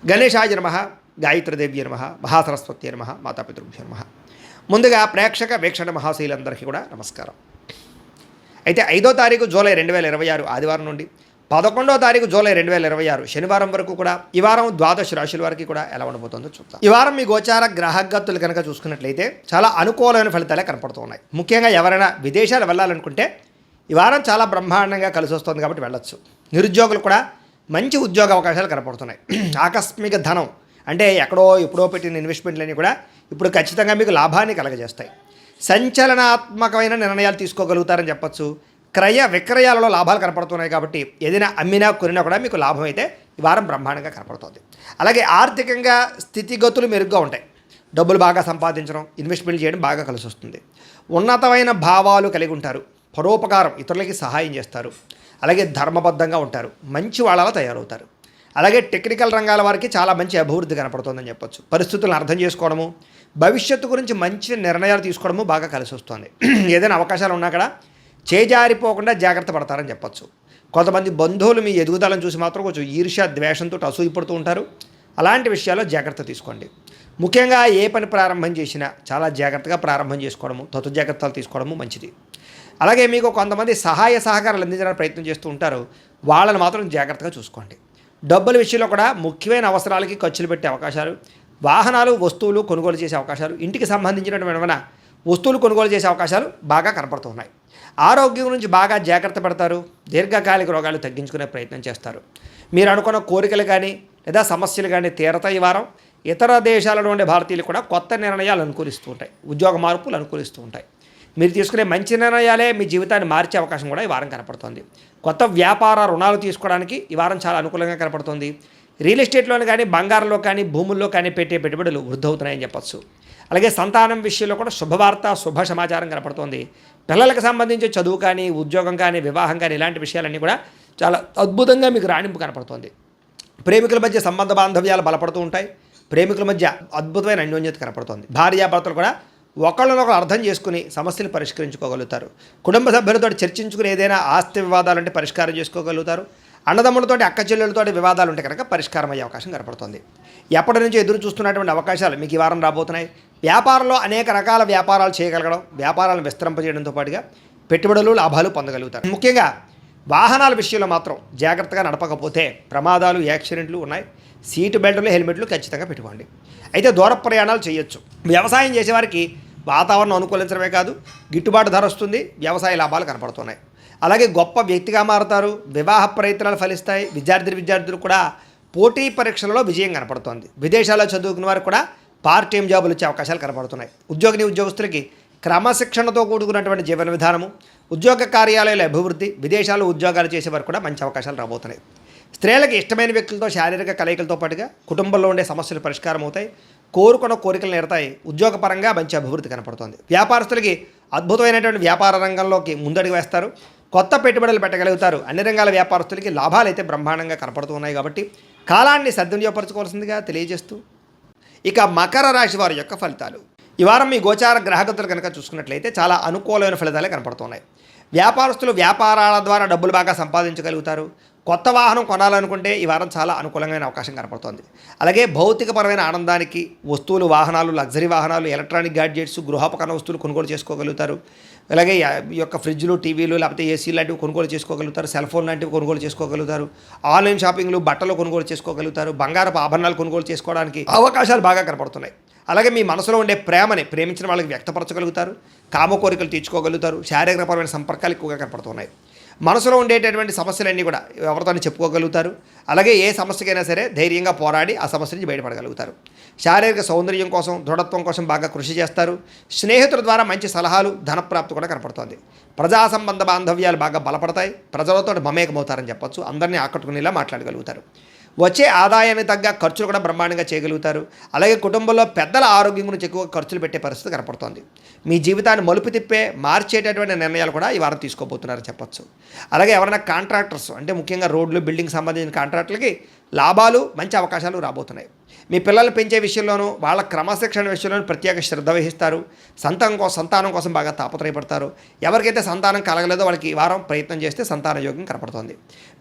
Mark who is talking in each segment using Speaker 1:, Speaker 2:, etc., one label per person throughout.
Speaker 1: గణేశాయ నమః, గాయత్రీదేవ్య నమః, మహాసరస్వతి నమః, మాతాపితృభ్యో నమః. ముందుగా ప్రేక్షక వీక్షణ మహాశీలందరికీ కూడా నమస్కారం. అయితే 5వ తారీఖు జూలై 2026 ఆదివారం నుండి 11వ తారీఖు జూలై 2026 శనివారం వరకు కూడా ఈ వారం ద్వాదశ రాశుల వారికి కూడా ఎలా ఉండబోతుందో చూద్దాం. ఈ వారం మీ గోచార గ్రహగతులు కనుక చూసుకున్నట్లయితే చాలా అనుకూలమైన ఫలితాలే కనపడుతున్నాయి. ముఖ్యంగా ఎవరైనా విదేశాలు వెళ్ళాలనుకుంటే ఈ వారం చాలా బ్రహ్మాండంగా కలిసి వస్తుంది కాబట్టి వెళ్ళొచ్చు. నిరుద్యోగులు కూడా మంచి ఉద్యోగ అవకాశాలు కనపడుతున్నాయి. ఆకస్మిక ధనం అంటే ఎప్పుడో పెట్టిన ఇన్వెస్ట్మెంట్లన్నీ కూడా ఇప్పుడు ఖచ్చితంగా మీకు లాభాన్ని కలగజేస్తాయి. సంచలనాత్మకమైన నిర్ణయాలు తీసుకోగలుగుతారని చెప్పచ్చు. క్రయ విక్రయాలలో లాభాలు కనపడుతున్నాయి కాబట్టి ఏదైనా అమ్మినా కొనినా కూడా మీకు లాభం అయితే ఈ వారం బ్రహ్మాండంగా కనపడుతుంది. అలాగే ఆర్థికంగా స్థితిగతులు మెరుగ్గా ఉంటాయి. డబ్బులు బాగా సంపాదించడం, ఇన్వెస్ట్మెంట్ చేయడం బాగా కలిసి వస్తుంది. ఉన్నతమైన భావాలు కలిగి ఉంటారు. పరోపకారం, ఇతరులకి సహాయం చేస్తారు. అలాగే ధర్మబద్ధంగా ఉంటారు. మంచి వాళ్ళలా తయారవుతారు. అలాగే టెక్నికల్ రంగాల వారికి చాలా మంచి అభివృద్ధి కనపడుతుందని చెప్పొచ్చు. పరిస్థితులను అర్థం చేసుకోవడము, భవిష్యత్తు గురించి మంచి నిర్ణయాలు తీసుకోవడము బాగా కలిసి వస్తుంది. ఏదైనా అవకాశాలు ఉన్నా కూడా చేజారిపోకుండా జాగ్రత్త పడతారని చెప్పొచ్చు. కొంతమంది బంధువులు మీ ఎదుగుదలను చూసి మాత్రం కొంచెం ఈర్ష్య ద్వేషంతో అసూయపడుతూ ఉంటారు. అలాంటి విషయాల్లో జాగ్రత్త తీసుకోండి. ముఖ్యంగా ఏ పని ప్రారంభం చేసినా చాలా జాగ్రత్తగా ప్రారంభం చేసుకోవడము, తొత్తు జాగ్రత్తలు తీసుకోవడము మంచిది. అలాగే మీకు కొంతమంది సహాయ సహకారాలు అందించడానికి ప్రయత్నం చేస్తూ ఉంటారు. వాళ్ళని మాత్రం జాగ్రత్తగా చూసుకోండి. డబ్బుల విషయంలో కూడా ముఖ్యమైన అవసరాలకి ఖర్చులు పెట్టే అవకాశాలు, వాహనాలు వస్తువులు కొనుగోలు చేసే అవకాశాలు, ఇంటికి సంబంధించినటువంటి ఏమైనా వస్తువులు కొనుగోలు చేసే అవకాశాలు బాగా కనపడుతున్నాయి. ఆరోగ్యం గురించి బాగా జాగ్రత్త పడతారు. దీర్ఘకాలిక రోగాలు తగ్గించుకునే ప్రయత్నం చేస్తారు. మీరు అనుకున్న కోరికలు కానీ లేదా సమస్యలు కానీ తీరతాయి. ఈ వారం ఇతర దేశాలలో ఉండే భారతీయులు కూడా కొత్త నిర్ణయాలు అనుకూలిస్తూ ఉంటాయి. ఉద్యోగ మార్పులు అనుకూలిస్తూ ఉంటాయి. మీరు తీసుకునే మంచి నిర్ణయాలే మీ జీవితాన్ని మార్చే అవకాశం కూడా ఈ వారం కనపడుతుంది. కొత్త వ్యాపార రుణాలు తీసుకోవడానికి ఈ వారం చాలా అనుకూలంగా కనపడుతుంది. రియల్ ఎస్టేట్లోని కానీ బంగారంలో కానీ భూముల్లో కానీ పెట్టే పెట్టుబడులు వృద్ధి అవుతున్నాయని చెప్పచ్చు. అలాగే సంతానం విషయంలో కూడా శుభవార్త, శుభ సమాచారం కనపడుతుంది. పిల్లలకు సంబంధించి చదువు కానీ, ఉద్యోగం కానీ, వివాహం కానీ ఇలాంటి విషయాలన్నీ కూడా చాలా అద్భుతంగా మీకు రాణింపు కనపడుతుంది. ప్రేమికుల మధ్య సంబంధ బాంధవ్యాలు బలపడుతూ ఉంటాయి. ప్రేమికుల మధ్య అద్భుతమైన అన్యోన్యత కనపడుతుంది. భార్యాభర్తలు కూడా ఒకళ్ళనొకరు అర్థం చేసుకుని సమస్యలు పరిష్కరించుకోగలుగుతారు. కుటుంబ సభ్యులతో చర్చించుకుని ఏదైనా ఆస్తి వివాదాలుంటే పరిష్కారం చేసుకోగలుగుతారు. అన్నదమ్ములతోటి అక్క చెల్లెలతోటి వివాదాలు ఉంటే కనుక పరిష్కారం అయ్యే అవకాశం కనపడుతుంది. ఎప్పటి నుంచో ఎదురు చూస్తున్నటువంటి అవకాశాలు మీకు ఈ వారం రాబోతున్నాయి. వ్యాపారంలో అనేక రకాల వ్యాపారాలు చేయగలగడం, వ్యాపారాలను విస్తరింపజేయడంతో పాటుగా పెట్టుబడులు, లాభాలు పొందగలుగుతారు. ముఖ్యంగా వాహనాల విషయంలో మాత్రం జాగ్రత్తగా నడపకపోతే ప్రమాదాలు, యాక్సిడెంట్లు ఉన్నాయి. సీటు బెల్టులు, హెల్మెట్లు ఖచ్చితంగా పెట్టుకోండి. అయితే దూర ప్రయాణాలు చేయొచ్చు. వ్యవసాయం చేసేవారికి వాతావరణం అనుకూలించడమే కాదు, గిట్టుబాటు ధర వస్తుంది. వ్యవసాయ లాభాలు కనపడుతున్నాయి. అలాగే గొప్ప వ్యక్తిగా మారుతారు. వివాహ ప్రయత్నాలు ఫలిస్తాయి. విద్యార్థులు కూడా పోటీ పరీక్షలలో విజయం కనపడుతోంది. విదేశాల్లో చదువుకున్న వారు కూడా పార్ట్ టైం జాబులు వచ్చే అవకాశాలు కనపడుతున్నాయి. ఉద్యోగస్తులకి క్రమశిక్షణతో కూడుకున్నటువంటి జీవన విధానము, ఉద్యోగ కార్యాలయాల అభివృద్ధి, విదేశాల్లో ఉద్యోగాలు చేసేవారు కూడా మంచి అవకాశాలు రాబోతున్నాయి. స్త్రీలకు ఇష్టమైన వ్యక్తులతో శారీరక కలయికలతో పాటుగా కుటుంబంలో ఉండే సమస్యలు పరిష్కారం అవుతాయి. కోరుకున్న కోరికలు నేరతాయి. ఉద్యోగపరంగా మంచి అభివృద్ధి కనపడుతుంది. వ్యాపారస్తులకి అద్భుతమైనటువంటి వ్యాపార రంగంలోకి ముందడుగు వేస్తారు. కొత్త పెట్టుబడులు పెట్టగలుగుతారు. అన్ని రంగాల వ్యాపారస్తులకి లాభాలు అయితే బ్రహ్మాండంగా కనపడుతున్నాయి కాబట్టి కాలాన్ని సద్వినియోగపరచుకోవాల్సిందిగా తెలియజేస్తూ ఇక మకర రాశి వారి యొక్క ఫలితాలు. ఈ వారం మీ గోచార గ్రహగతులు కనుక చూసుకున్నట్లయితే చాలా అనుకూలమైన ఫలితాలే కనపడుతున్నాయి. వ్యాపారస్తులు వ్యాపారాల ద్వారా డబ్బులు బాగా సంపాదించగలుగుతారు. కొత్త వాహనం కొనాలనుకుంటే ఈ వారం చాలా అనుకూలమైన అవకాశం కనపడుతోంది. అలాగే భౌతికపరమైన ఆనందానికి వస్తువులు, వాహనాలు, లగ్జరీ వాహనాలు, ఎలక్ట్రానిక్ గ్యాడ్జెట్స్, గృహోపకరణ వస్తువులు కొనుగోలు చేసుకోగలుగుతారు. అలాగే ఈ యొక్క ఫ్రిడ్జ్లు, టీవీలు, లేకపోతే ఏసీ లాంటివి కొనుగోలు చేసుకోగలుగుతారు. సెల్ ఫోన్ లాంటివి కొనుగోలు చేసుకోగలుగుతారు. ఆన్లైన్ షాపింగ్లు, బట్టలు కొనుగోలు చేసుకోగలుగుతారు. బంగారపు ఆభరణాలు కొనుగోలు చేసుకోవడానికి అవకాశాలు బాగా కనపడుతున్నాయి. అలాగే మీ మనసులో ఉండే ప్రేమించిన వాళ్ళకి వ్యక్తపరచగలుగుతారు. కామ కోరికలు తీర్చుకోగలుగుతారు. శారీరకపరమైన సంపర్కాలు ఎక్కువగా కనపడుతున్నాయి. మనసులో ఉండేటటువంటి సమస్యలన్నీ కూడా ఎవరితో చెప్పుకోగలుగుతారు. అలాగే ఏ సమస్యకైనా సరే ధైర్యంగా పోరాడి ఆ సమస్య నుంచి బయటపడగలుగుతారు. శారీరక సౌందర్యం కోసం, దృఢత్వం కోసం బాగా కృషి చేస్తారు. స్నేహితుల ద్వారా మంచి సలహాలు, ధనప్రాప్తి కూడా కనపడుతోంది. ప్రజా సంబంధ బాంధవ్యాలు బాగా బలపడతాయి. ప్రజలతో మమేకమవుతారని చెప్పొచ్చు. అందరినీ ఆకట్టుకునేలా మాట్లాడగలుగుతారు. వచ్చే ఆదాయాన్ని తగ్గ ఖర్చులు కూడా బ్రహ్మాండంగా చేయగలుగుతారు. అలాగే కుటుంబంలో పెద్దల ఆరోగ్యం గురించి ఎక్కువ ఖర్చులు పెట్టే పరిస్థితి కనపడుతోంది. మీ జీవితాన్ని మలుపు తిప్పే మార్చేటటువంటి నిర్ణయాలు కూడా ఈ వారం తీసుకోబోతున్నారని చెప్పొచ్చు. అలాగే ఎవరైనా కాంట్రాక్టర్స్ అంటే ముఖ్యంగా రోడ్లు, బిల్డింగ్ సంబంధించిన కాంట్రాక్టులకి లాభాలు, మంచి అవకాశాలు రాబోతున్నాయి. మీ పిల్లలు పెంచే విషయంలోనూ వాళ్ళ క్రమశిక్షణ విషయంలోనూ ప్రత్యేక శ్రద్ధ వహిస్తారు. సంతానం కోసం బాగా తాపత్రయపడతారు. ఎవరికైతే సంతానం కలగలేదో వాళ్ళకి ఈ వారం ప్రయత్నం చేస్తే సంతాన యోగం కనపడుతుంది.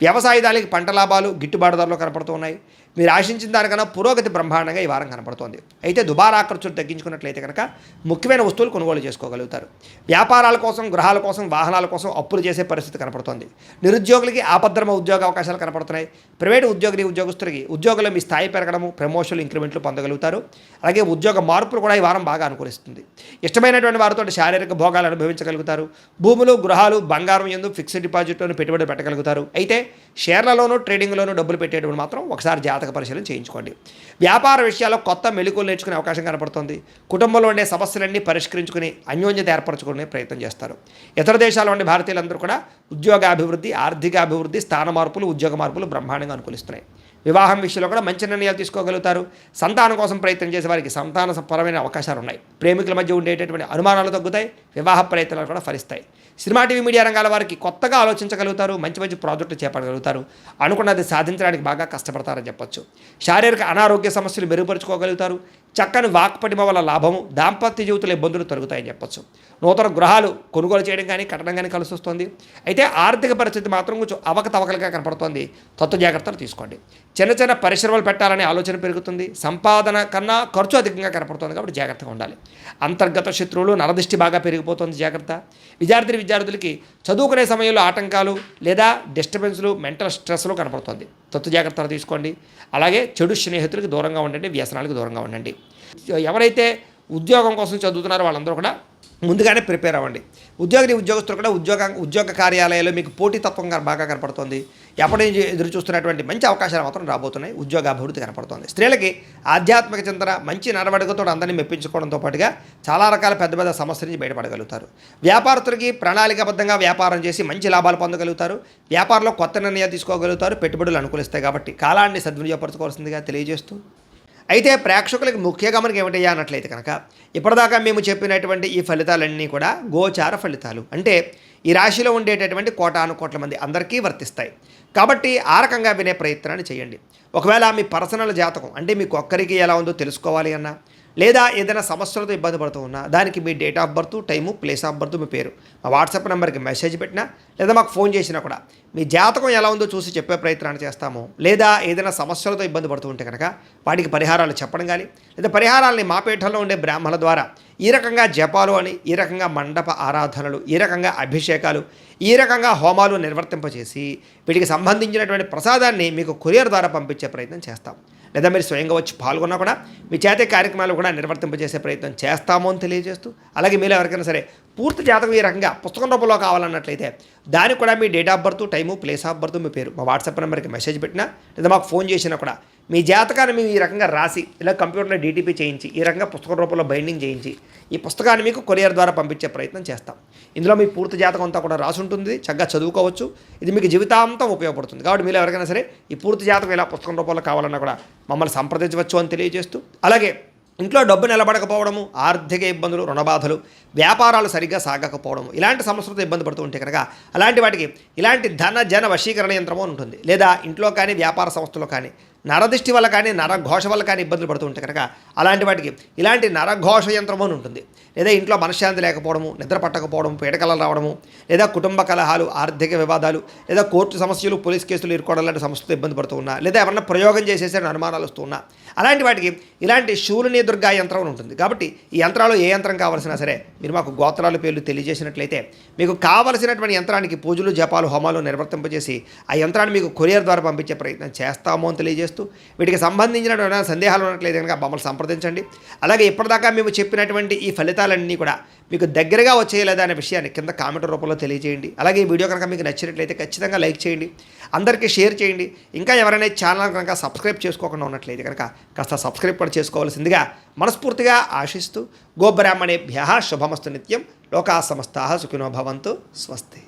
Speaker 1: వ్యవసాయదారులకి పంట లాభాలు గిట్టుబాటు ధరలో కనపడుతున్నాయి. మీరు ఆశించిన దానికన్నా పురోగతి బ్రహ్మాండంగా ఈ వారం కనపడుతోంది. అయితే దుబారా ఖర్చులు తగ్గించుకున్నట్లయితే కనుక ముఖ్యమైన వస్తువులు కొనుగోలు చేసుకోగలుగుతారు. వ్యాపారాల కోసం, గృహాల కోసం, వాహనాల కోసం అప్పులు చేసే పరిస్థితి కనపడుతోంది. నిరుద్యోగులకి ఆపద్ధర్మ ఉద్యోగ అవకాశాలు కనపడుతున్నాయి. ప్రైవేటు ఉద్యోగస్తులకి ఉద్యోగంలో మీ స్థాయి పెరగడము, ప్రమోషన్లు, ఇంక్రిమెంట్లు పొందగలుగుతారు. అలాగే ఉద్యోగ మార్పులు కూడా ఈ వారం బాగా అనుకూలిస్తుంది. ఇష్టమైనటువంటి వారితో శారీరక భోగాలు అనుభవించగలుగుతారు. భూములు, గృహాలు, బంగారం యందు ఫిక్స్డ్ డిపాజిట్లోనూ పెట్టుబడి పెట్టగలుగుతారు. అయితే షేర్లలోనూ, ట్రేడింగ్లోనూ డబ్బులు పెట్టేటప్పుడు మాత్రం ఒకసారి జాతక పరిశీలన చేయించుకోండి. వ్యాపార విషయాల్లో కొత్త మెళుకువలు నేర్చుకునే అవకాశం కనపడుతుంది. కుటుంబంలో ఉండే సమస్యలన్నీ పరిష్కరించుకుని అన్యోన్యత ఏర్పరచుకునే ప్రయత్నం చేస్తారు. ఇతర దేశాల్లో ఉండే భారతీయులందరూ కూడా ఉద్యోగాభివృద్ధి, ఆర్థిక అభివృద్ధి, స్థాన మార్పులు, ఉద్యోగ మార్పులు బ్రహ్మాండంగా అనుకూలిస్తున్నాయి. వివాహం విషయంలో కూడా మంచి నిర్ణయాలు తీసుకోగలుగుతారు. సంతానం కోసం ప్రయత్నం చేసే వారికి సంతానపరమైన అవకాశాలు ఉన్నాయి. ప్రేమికుల మధ్య ఉండేటటువంటి అనుమానాలు తగ్గుతాయి. వివాహ ప్రయత్నాలు కూడా ఫలిస్తాయి. సినిమా, టీవీ, మీడియా రంగాల వారికి కొత్తగా ఆలోచించగలుగుతారు. మంచి మంచి ప్రాజెక్టులు చేపట్టగలుగుతారు. అనుకున్నది సాధించడానికి బాగా కష్టపడతారని చెప్పొచ్చు. శారీరక అనారోగ్య సమస్యలు మెరుగుపరుచుకోగలుగుతారు. చక్కని వాక్పటిమ వల్ల లాభము, దాంపత్య జీవితంలో ఇబ్బందులు తొలగుతాయని చెప్పొచ్చు. నూతన గృహాలు కొనుగోలు చేయడం కానీ, కట్టడం కానీ కలిసి వస్తుంది. అయితే ఆర్థిక పరిస్థితి మాత్రం కొంచెం అవకతవకలుగా కనపడుతోంది. తత్వ జాగ్రత్తలు తీసుకోండి. చిన్న చిన్న పరిశ్రమలు పెట్టాలనే ఆలోచన పెరుగుతుంది. సంపాదన కన్నా ఖర్చు అధికంగా కనపడుతుంది కాబట్టి జాగ్రత్తగా ఉండాలి. అంతర్గత శత్రువులు, నరదృష్టి బాగా పెరిగిపోతుంది, జాగ్రత్త. విద్యార్థులకి చదువుకునే సమయంలో ఆటంకాలు లేదా డిస్టర్బెన్స్లు, మెంటల్ స్ట్రెస్లు కనపడుతుంది. తత్వ జాగ్రత్తలు తీసుకోండి. అలాగే చెడు స్నేహితులకు దూరంగా ఉండండి, వ్యసనాలకు దూరంగా ఉండండి. ఎవరైతే ఉద్యోగం కోసం చదువుతున్నారో వాళ్ళందరూ కూడా ముందుగానే ప్రిపేర్ అవ్వండి. ఉద్యోగస్తులు కూడా ఉద్యోగ కార్యాలయాల్లో మీకు పోటీతత్వంగా బాగా కనపడుతుంది. ఎప్పటి నుంచి ఎదురు చూస్తున్నటువంటి మంచి అవకాశాలు మాత్రం రాబోతున్నాయి. ఉద్యోగ అభివృద్ధి కనపడుతుంది. స్త్రీలకి ఆధ్యాత్మిక చింతన, మంచి నడవడికతో అందరినీ మెప్పించుకోవడంతో పాటుగా చాలా రకాల పెద్ద పెద్ద సమస్యల నుంచి బయటపడగలుగుతారు. వ్యాపారస్తులకి ప్రణాళికాబద్ధంగా వ్యాపారం చేసి మంచి లాభాలు పొందగలుగుతారు. వ్యాపారంలో కొత్త నిర్ణయాలు తీసుకోగలుగుతారు. పెట్టుబడులు అనుకూలిస్తాయి కాబట్టి కాలాన్ని సద్వినియోగపరచుకోవాల్సిందిగా తెలియజేస్తూ, అయితే ప్రేక్షకులకు ముఖ్య గమనిక ఏమిటయ్యా అన్నట్లయితే కనుక ఇప్పటిదాకా మేము చెప్పినటువంటి ఈ ఫలితాలన్నీ కూడా గోచార ఫలితాలు. అంటే ఈ రాశిలో ఉండేటటువంటి కోటాను మంది అందరికీ వర్తిస్తాయి. కాబట్టి ఆ రకంగా వినే ప్రయత్నాన్ని చేయండి. ఒకవేళ మీ పర్సనల్ జాతకం అంటే మీకు ఒక్కరికి ఎలా ఉందో తెలుసుకోవాలి అన్నా, లేదా ఏదైనా సమస్యలతో ఇబ్బంది పడుతూ ఉన్నా, దానికి మీ date of birth, time, place of birth, మీ పేరు మా వాట్సాప్ నెంబర్కి మెసేజ్ పెట్టినా లేదా మాకు ఫోన్ చేసినా కూడా మీ జాతకం ఎలా ఉందో చూసి చెప్పే ప్రయత్నాన్ని చేస్తాము. లేదా ఏదైనా సమస్యలతో ఇబ్బంది పడుతూ ఉంటే కనుక వాటికి పరిహారాలు చెప్పడం కానీ, లేదా పరిహారాలని మా పీఠంలో ఉండే బ్రాహ్మణుల ద్వారా ఈ రకంగా జపాలు అని, ఈ రకంగా మండప ఆరాధనలు, ఈ రకంగా అభిషేకాలు, ఈ రకంగా హోమాలు నిర్వర్తింపచేసి వీటికి సంబంధించినటువంటి ప్రసాదాన్ని మీకు కొరియర్ ద్వారా పంపించే ప్రయత్నం చేస్తాం. లేదా మీరు స్వయంగా వచ్చి పాల్గొన్నా కూడా మీ చేతే కార్యక్రమాలు కూడా నిర్వర్తింపజేసే ప్రయత్నం చేస్తాము అని తెలియజేస్తూ, అలాగే మీలో ఎవరికైనా సరే పూర్తి జాతకం ఈ రకంగా పుస్తకం రూపంలో కావాలన్నట్లయితే దానికి కూడా మీ date of birth, time, place of birth, మీ పేరు మా వాట్సాప్ నెంబర్కి మెసేజ్ పెట్టినా లేదా మాకు ఫోన్ చేసినా కూడా మీ జాతకాన్ని మేము ఈ రకంగా రాసి ఇలా కంప్యూటర్లో డీటీపీ చేయించి ఈ రకంగా పుస్తకం రూపంలో బైండింగ్ చేయించి ఈ పుస్తకాన్ని మీకు కొరియర్ ద్వారా పంపించే ప్రయత్నం చేస్తాం. ఇందులో మీ పూర్తి జాతకం అంతా కూడా రాసి ఉంటుంది. చక్కగా చదువుకోవచ్చు. ఇది మీకు జీవితాంతం ఉపయోగపడుతుంది. కాబట్టి మీరు ఎవరికైనా సరే ఈ పూర్తి జాతకం ఇలా పుస్తకం రూపంలో కావాలన్నా కూడా మమ్మల్ని సంప్రదించవచ్చు అని తెలియజేస్తూ, అలాగే ఇంట్లో డబ్బు నిలబడకపోవడము, ఆర్థిక ఇబ్బందులు, రుణబాధలు, వ్యాపారాలు సరిగ్గా సాగకపోవడము, ఇలాంటి సమస్యలతో ఇబ్బంది పడుతూ ఉంటే కనుక అలాంటి వాటికి ఇలాంటి ధన జన వశీకరణ యంత్రము ఉంటుంది. లేదా ఇంట్లో కానీ వ్యాపార సంస్థలో కానీ నరదృష్టి వల్ల కానీ, నరఘోష వల్ల కానీ ఇబ్బందులు పడుతూ ఉంటే కనుక అలాంటి వాటికి ఇలాంటి నరఘోష యంత్రము అని ఉంటుంది. లేదా ఇంట్లో మనశ్శాంతి లేకపోవడము, నిద్ర పట్టకపోవడం, పీడకలలు రావడము, లేదా కుటుంబ కలహాలు, ఆర్థిక వివాదాలు, లేదా కోర్టు సమస్యలు, పోలీస్ కేసులు ఇరుకోవడం లాంటి సమస్యలతో ఇబ్బంది పడుతూ ఉన్నా, లేదా ఎవరన్నా ప్రయోగం చేసేసరికి అనుమానాలు వస్తూ ఉన్నా, అలాంటి వాటికి ఇలాంటి శూలిని దుర్గా యంత్రం ఉంటుంది. కాబట్టి ఈ యంత్రాలు ఏ యంత్రం కావాల్సినా సరే మీరు మాకు గోత్రాల పేర్లు తెలియజేసినట్లయితే మీకు కావలసినటువంటి యంత్రానికి పూజలు, జపాలు, హోమాలు నిర్వర్తింపజేసి ఆ యంత్రాన్ని మీకు కొరియర్ ద్వారా పంపించే ప్రయత్నం చేస్తాము అని తెలియజేస్తూ, వీటికి సంబంధించిన సందేహాలు ఉన్నట్లయితే కనుక మమ్మల్ని సంప్రదించండి. అలాగే ఇప్పటిదాకా మేము చెప్పినటువంటి ఈ ఫలితాలన్నీ కూడా మీకు దగ్గరగా వచ్చేయలేదా అనే విషయాన్ని కింద కామెంట్ రూపంలో తెలియజేయండి. అలాగే ఈ వీడియో కనుక మీకు నచ్చినట్లయితే ఖచ్చితంగా లైక్ చేయండి, అందరికీ షేర్ చేయండి. ఇంకా ఎవరైనా ఛానల్ కనుక సబ్స్క్రైబ్ చేసుకోకుండా ఉన్నట్లయితే కనుక కాస్త సబ్స్క్రైబ్ కూడా చేసుకోవాల్సిందిగా మనస్ఫూర్తిగా ఆశిస్తూ, గోబ్రాహ్మణేభ్యః శుభమస్తు నిత్యం, లోకా సమస్తాః సుఖినో భవంతు, స్వస్తి.